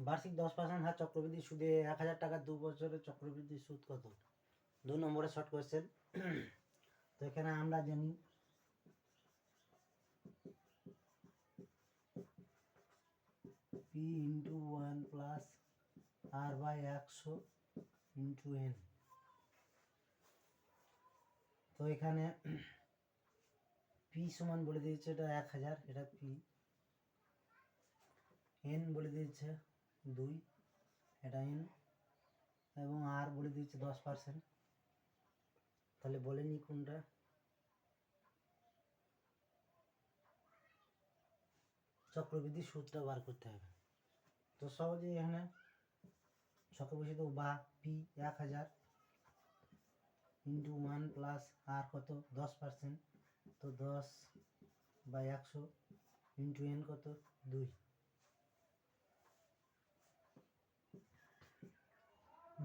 বার্ষিক 10% হার চক্রবৃদ্ধি সুদে 1000 টাকা 2 বছরের চক্রবৃদ্ধি সুদ কত? 2 নম্বরে শর্ট কোয়েশ্চেন। তো এখানে আমরা জানি P into 1 plus R by 100 into N. তো এখানে পি সমান বলে দিয়েছে এটা 1000, এটা পি। এন বলে দিয়েছে 2, এটা এন। এবং আর বলে দিয়েছে 10%। তাহলে বলেনি কোনটা? চক্রবৃদ্ধি সুদটা বার করতে হবে। তো সহজেই এখানে চক্রবৃদ্ধি তো বা পি 1000 ইন্টু 1 প্লাস আর কত 10%, তো 10/100 ইন্টু এন কত 2,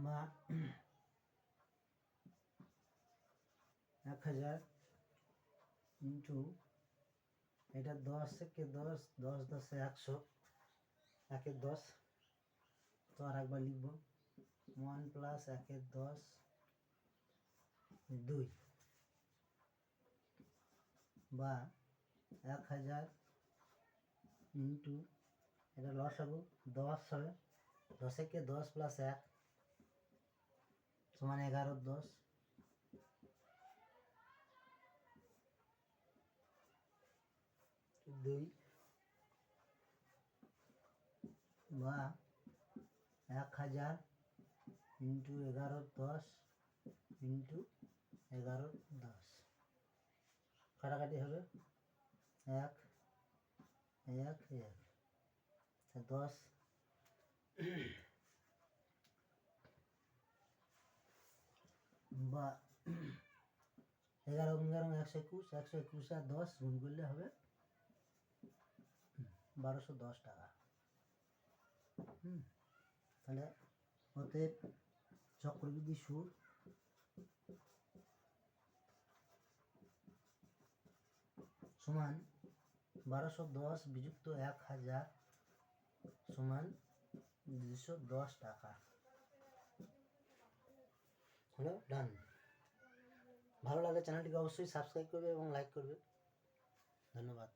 বা 1000 ইন্টু এটা 10 থেকে 10, 10 10 100, 1 10। তো আর একবার লিখবো 1 প্লাস 1 10 2, বা 1000 ইন্টু এটা লস হবে 10 হবে, 10 থেকে 10 প্লাস 1 সমান 11 10, দুই, বা 1000 ইন্টু 11 10 ইন্টু 11 10। কাটাকাটি হবে 1 1 1, 10 বা 11 11 121, 121 আর 10 গুণ করলে হবে 1210 টাকা। তাহলে অতএব চক্রবৃদ্ধি সুদ সমান 1210 বিযুক্ত 1000 সমান 210 টাকা। হলো ডান। ভালো লাগলে চ্যানেলটিকে অবশ্যই সাবস্ক্রাইব করবে এবং লাইক করবে। ধন্যবাদ।